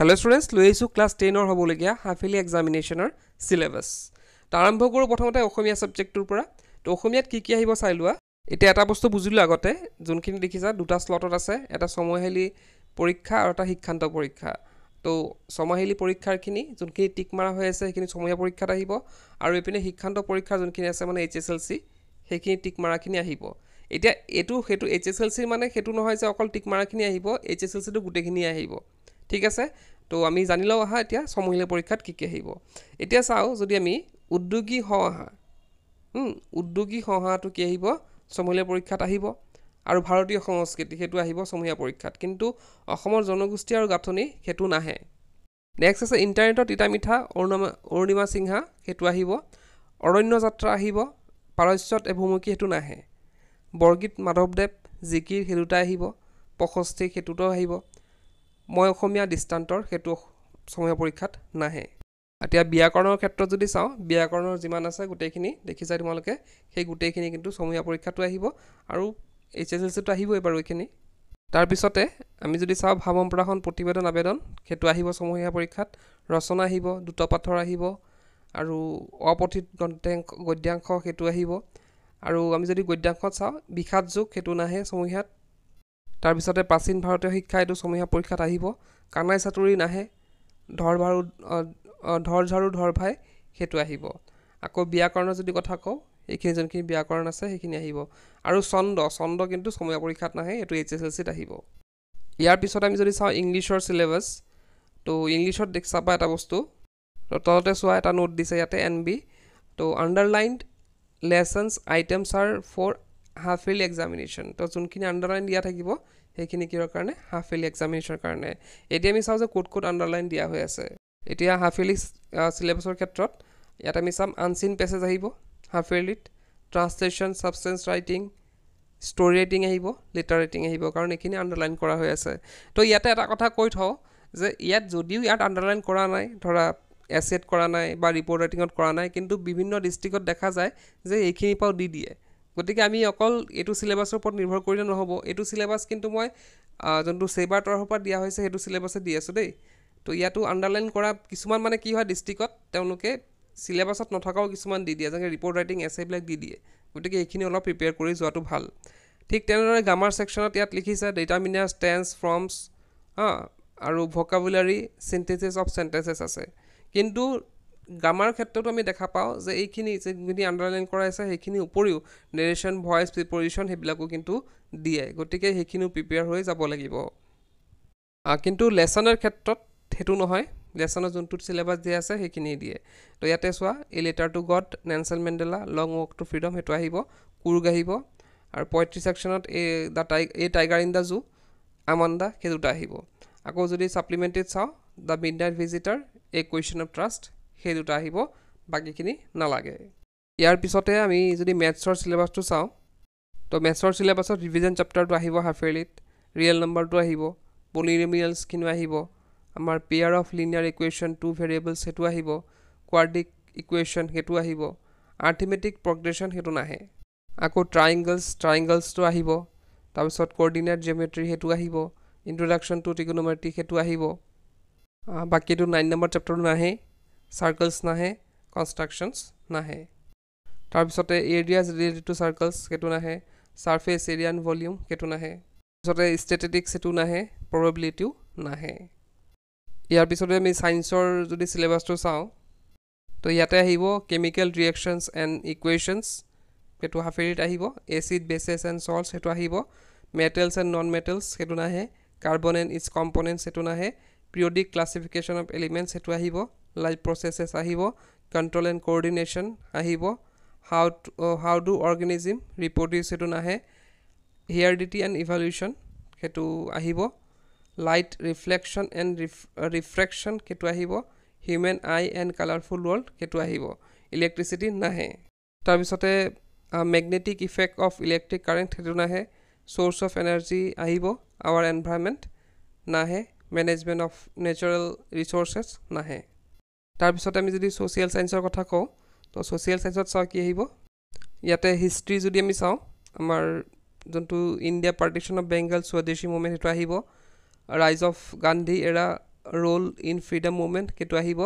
Hello students, লৈ আহিছো class 10 ৰ হ'বলগীয়া হাফ-ইয়াৰলি এক্সামিনেশনৰ সিলেবাস। আৰম্ভ কৰো প্ৰথমতে অসমীয়া সাবজেক্টৰ পৰা। তো অসমীয়াত কি আহিব চাই লোৱা। এটা এটা বস্তু বুজিলো আগতে, যোনখিনি দেখিছা দুটা স্লটত আছে, এটা সময়াহলি পৰীক্ষা আৰু এটা শিক্ষান্ত পৰীক্ষা। তো সময়াহলি পৰীক্ষাৰখিনি যোনখিনি টিক মাৰা হৈ আছে সেইখিনি সময়া পৰীক্ষাত আহিব আৰু এপিনে শিক্ষান্ত পৰীক্ষা যোনখিনি আছে মানে HSLC সেইখিনি টিক মাৰাখিনি আহিব। এতিয়া এটো HSLC মানে হেতু নহয় যে অকল টিক মাৰাখিনি আহিব, HSLC টো গুটেখিনি আহিব। ঠিক আছে, তো আমি জানি লও আহা এতিয়া সময়াহলি পৰীক্ষাত কি আহিব। এতিয়া চাও যদি আমি উদ্যোগী হওঁহা উদ্যোগী হওঁহাটো কি আহিব সময়াহলি পৰীক্ষাত আহিব আৰু ভাৰতীয় সংস্কৃতি হেতু আহিব সময়া পৰীক্ষাত, কিন্তু অসমৰ জনগোষ্ঠী আৰু গাঁথনি হেতু নাহে। নেক্সট আছে ইন্টাৰনেটৰ তিতা মিঠা অৰুণিমা সিংহা হেতু আহিব, অৰণ্য যাত্ৰা আহিব, পাৰস্যত এভুমুখী হেতু নাহে, বৰগীত মাধৱদেৱ জিকিৰ হেতুটা আহিব, প্ৰশস্তি হেতুটো আহিব, মই অসমীয়া দৃষ্টান্তৰ হেতু সময় পৰীক্ষাত নাহে। এতিয়া ব্যাকৰণৰ ক্ষেত্ৰত যদি চাও, ব্যাকৰণৰ যিমান আছে গুটেখিনি দেখিছা তোমালোকে, সেই গুটেখিনি কিন্তু সময় পৰীক্ষাটো আহিব আৰু HSLC টো আহিবই বাৰু এখিনি। তাৰ পিছতে আমি যদি চাও ভাৱমপ্ৰাসন প্ৰতিবেদন আবেদন হেতু আহিব সময় পৰীক্ষাত, ৰচনা আহিব, দুটপাথৰ আহিব আৰু অপঠিত গদ্যাংশ হেতু আহিব। আৰু আমি যদি গদ্যাংশত চাও বিষাদ যোগ হেতু নাহে সময়াত। তাৰ পিছতে প্ৰাচীন ভাৰতীয় শিক্ষা এটো সময়া পৰীক্ষাত আহিব, কানাই চাতুৰি নাহে, ধৰ ঝাৰু ধৰ ভাই হেতু আহিব। আকৌ ব্যাকৰণৰ যদি কথা কও, এইখিনি যোনখিনি ব্যাকৰণ আছে সেইখিনি আহিব আৰু ছন্দ কিন্তু সময়া পৰীক্ষাত নাহে, এটো HSLC ত আহিব। ইয়াৰ পিছত আমি যদি চাও ইংলিছৰ সিলেবাস, তো ইংলিছত চাবা এটা বস্তু, তো তলতে চোৱা এটা নোট দিছে ইয়াতে NB, তো underlined lessons items are for half yearly examination. তো যোনখিনি আন্ডাৰলাইন দিয়া থাকিব সেইখিনি কিহৰ কাৰণে হাফ ইয়াৰলি এক্সামিনেশনৰ কাৰণে। এতিয়া আমি চাও যে কোড আন্ডাৰলাইন দিয়া হৈ আছে। এতিয়া হাফ ইয়াৰলি সিলেবাসৰ ক্ষেত্ৰত ইয়াত আমি চাম আনসিন পেছেজ আহিব হাফ ইয়াৰলিত, translation, substance writing, story writing আহিব, লেটাৰ ৰাইটিং আহিব, কাৰণ এইখিনি আন্ডাৰলাইন কৰা হৈ আছে। তো ইয়াতে এটা কথা কৈ থও যে ইয়াত যদিও ইয়াত আন্ডাৰলাইন কৰা নাই, ধৰা এছেট কৰা নাই বা ৰিপৰ্ট ৰাইটিংত কৰা নাই, কিন্তু বিভিন্ন ডিস্ট্ৰিক্টত দেখা যায় যে এইখিনি পাও দি দিয়ে। গতিকে আমি অকল এটো সিলেবাসৰ ওপৰত নিৰ্ভৰ কৰিলে নহব, এটো সিলেবাস কিন্তু মই যোনটো সেবাৰ তৰফৰ পৰা দিয়া হৈছে হেতু সিলেবাসে দি আছো দেই। তো ইয়াতো আন্ডাৰলাইন কৰা কিছুমান মানে কি হয় ডিস্ট্ৰিক্টত তেওঁলোকে সিলেবাসত নথকাও কিছুমান দি দিয়ে, যেনে ৰিপৰ্ট ৰাইটিং এছে বিলাক দি দিয়ে। গতিকে এইখিনি অলপ প্ৰিপেয়াৰ কৰি যোৱাটো ভাল। ঠিক তেনেদৰে গ্ৰামাৰ সেকশনত ইয়াত লিখিছে ডিটাৰমিনাৰ্স, টেন্স, ফৰ্মস আৰু ভোকাবুলাৰি, সিনথেসিস অফ সেন্টেন্সেস আছে। কিন্তু গ্ৰামাৰ ক্ষেত্ৰতো আমি দেখা পাও যে এইখিনি যেখিনি আন্ডাৰলাইন কৰা আছে সেইখিনি উপৰিও নেৰেশন, ভয়েস, প্ৰিপজিশন হেবিলাকো কিন্তু দিয়ে। গতিকে সেইখিনিও প্ৰিপেয়াৰ হৈ যাব লাগিব। কিন্তু লেসনৰ ক্ষেত্ৰত হেতু নহয়, লেসনৰ যোনটো সিলেবাস দিয়া আছে সেইখিনি দিয়ে। তো ইয়াতে চোৱা a letter to God, Nelson Mandela, long walk to freedom হেতু আহিব, কুৰুগ আহিব আৰু পয়েট্ৰি সেকশনত a tiger in the zoo, Amanda হেতুটা আহিব। আকৌ যদি সাপ্লিমেন্টেড চাও the midnight visitor, a question of trust সেই দুটা আহিব, বাকিখিনি নালাগে। ইয়াৰ পিছতে আমি যদি মেথছৰ সিলেবাসটো চাও, তো মেথছৰ সিলেবাসত ৰিভিজন চেপ্টাৰটো আহিব হাফ ইয়াৰলিত, ৰিয়েল নাম্বাৰটো আহিব, পলিনোমিয়েলছ খিনি আহিব, আমাৰ pair of linear equation two variables হেতু আহিব, কোৱাড্ৰিক ইকুৱেশ্যন হেতু আহিব, আৰ্থমেটিক প্ৰগ্ৰেশ্যন হেতু নাহে। আকৌ ট্ৰায়াংগলছটো আহিব, তাৰপিছত কোঅৰ্ডিনেট জিঅমেট্ৰি হেতু আহিব, ইন্ট্ৰডাকশ্যন টু ট্ৰিগোনোমেট্ৰি হেতু আহিব। বাকিটো 9 নম্বৰ চেপ্টাৰটো নাহে, সাৰ্কলছ নাহে, কনষ্ট্ৰাকশনছ নাহে। তাৰপিছতে এৰিয়াজ ৰিলেটেড টু সাৰ্কলছ হেতু নাহে, সাৰফেস এৰিয়া এণ্ড ভলিউম হেতু নাহে, তাৰপিছতে ষ্টেটিষ্টিক্স হেতু নাহে, প্ৰবাবিলিটিও নাহে। ইয়াৰ পিছতে আমি সায়েন্সৰ যদি সিলেবাসটো চাও, তো ইয়াতে আহিব কেমিক্যাল ৰিএকশনছ এণ্ড ইকুৱেশ্যনছ হেতু হাফ ইয়াৰলিত আহিব, এসিড, বেসেছ এণ্ড সল্টছ হেতু আহিব, মেটেলছ এণ্ড নন মেটেলছ হেতু নাহে, কাৰ্বন এণ্ড ইটছ কম্পোনেণ্টছ হেতু নাহে, পিৰিয়ডিক ক্লাছিফিকেশ্যন অফ এলিমেণ্টছ হেতু আহিব, লাইফ প্ৰচেছেছ আহিব, কন্ট্ৰোল এণ্ড কোঅৰ্ডিনেশ্যন আহিব, হাউ ডু অৰ্গেনিজম ৰিপ্ৰডিউচ হেতু নাহে, হেৰিডিটি এণ্ড ইভলিউশ্যন হেতু আহিব, লাইট ৰিফ্লেকশ্যন এণ্ড ৰিফ্ৰেকশ্যন হেতু আহিব, human I and colourful world হেতু আহিব, ইলেক্ট্ৰিচিটি নাহে। তাৰপিছতে magnetic effect of electric current হেতু নাহে, সোৰ্স অফ এনাৰ্জি আহিব, আৱাৰ এনভাইৰনমেণ্ট নাহে, মেনেজমেণ্ট অফ নেচাৰেল ৰিচোৰ্চেছ নাহে। তাৰপিছতে আমি যদি ছ'চিয়েল সায়েন্সৰ কথা কওঁ, তো ছ'চিয়েল সায়েন্সত চাও কি আহিব, ইয়াতে হিষ্ট্ৰী যদি আমি চাও, আমাৰ যোনটো ইণ্ডিয়া পাৰ্টিশ্যন অফ বেংগল স্বদেশী মুভমেণ্ট হেতু আহিব, ৰাইজ অফ গান্ধী এৰা role in freedom movement সেইটো আহিব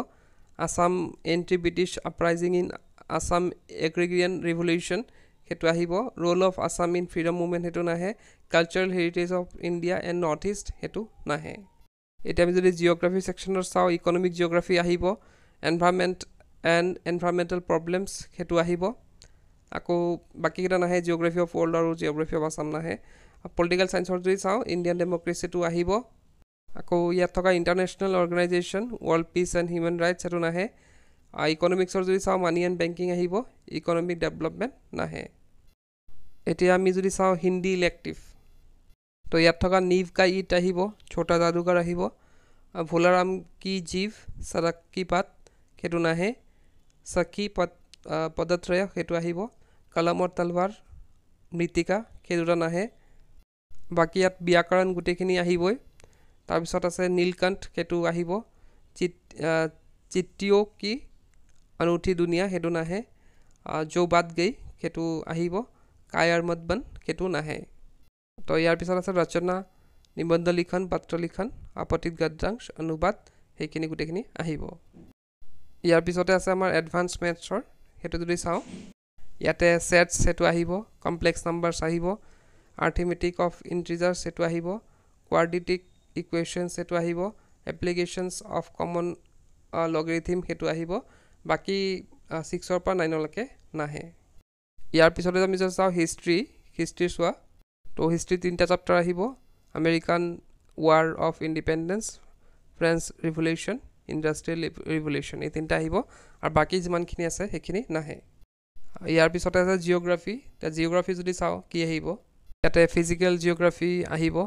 Assam anti-British uprising in Assam agrarian revolution সেইটো আহিব role of Assam in freedom movement সেইটো নাহে cultural heritage of India and Northeast সেইটো নাহে এটা আমি যদি জিওগ্ৰাফি সেকশনৰ চাও ইকোনমিক জিওগ্ৰাফি আহিব environment and environmental problems সেইটো আহিব আকৌ বাকি কিটা নাহে জিওগ্ৰাফি অফ ওয়াৰ্ল্ড আৰু জিওগ্ৰাফি অফ আসাম নাহে পলিটিক্যাল সায়েন্সৰ যদি চাও ইন্ডিয়ান ডেমোক্ৰেসি টো আহিব আকৌ ইয়াত থকা ইন্টাৰনেশনাল organisation world piece and human rights সেইটো নাহে ইকোনমিক্সৰ যদি চাও মানি এন্ড বেংকিং আহিব ইকোনমিক ডেভেলপমেন্ট নাহে এতিয়া আমি যদি চাও হিন্দি ইলেক্টিভ তো ইয়াত থকা নীভ কা ইট আহিব ছোটা জাদুঘৰ আহিব ভোলাৰাম কি জীৱ সড়ক কি পাত সেইটো নাহে সখী পদত্ৰয় সেইটো আহিব কলমৰ তলৱাৰ মৃতিকা সেইটো নাহে বাকি ইয়াত ব্যাকৰণ গুটেখিনি আহিবই তাৰ পিছত আছে নীলকণ্ঠ সেইটো আহিব চিত্তিও কি অনুঠি দুনিয়া সেইটো নাহে जो बात गई সেইটো আহিব কায়াৰ মতবন সেইটো নাহে তো ইয়াৰ পিছত আছে ৰচনা নিবন্ধ লিখন পত্ৰ লিখন আপতিত গদ্যাংশ অনুবাদ হেখিনি গুটেখিনি আহিব ইয়াৰ পিছতে আছে আমাৰ এডভান্স মেথছৰ হেতু যদি চাও ইয়াতে সেটস হেতু আহিব কমপ্লেক্স নাম্বাৰস আহিব arithmetic of integers হেতু আহিব quadratic equations হেতু আহিব applications of common logarithm হেতু আহিব বাকি 6 ৰ পৰা 9 লৈকে নাহে ইয়াৰ পিছতে আমি চাও হিষ্ট্ৰী সোৱা তো হিষ্ট্ৰী তিনটা চেপ্টাৰ আহিব American war of independence French revolution industrial revolution এই তিনটা আহিব আৰু বাকি যিমানখিনি আছে হেখিনি নাহে ইয়াৰ পিছতে আছে জিওগ্ৰাফি তা জিওগ্ৰাফি যদি চাও কি আহিব ইয়াতে ফিজিক্যাল জিওগ্ৰাফি আহিব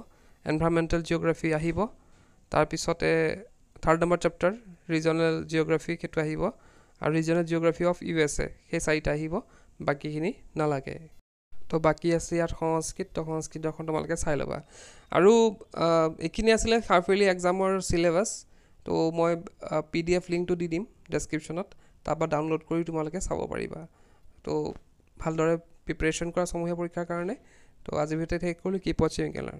এনভায়ৰনমেন্টাল জিওগ্ৰাফি আহিব তাৰ পিছতে থাৰ্ড নম্বৰ চেপ্টাৰ ৰিজনাল জিওগ্ৰাফি হেতু আহিব আৰু ৰিজনাল জিওগ্ৰাফি অফ ইউএসএ হে সাইট আহিব বাকিখিনি নালাগে তো বাকি আছে ইয়াত সংস্কৃত তো সংস্কৃতখন তোমালকে চাই লবা আৰু এখিনি আছিল হাফ-ইয়াৰলি এক্সামৰ সিলেবাস তো মই পিডিএফ লিংকটো দি দিম ডেসক্ৰিপচনত তাবা ডাউনলোড কৰি তোমালকে চাব পাৰিবা তো ভালদৰে প্ৰিপাৰেচন কৰা সমূহীয়া পৰীক্ষাৰ কাৰণে তো আজি ভিডিঅ'টো শেষ কৰিলো কি পচিং কেলা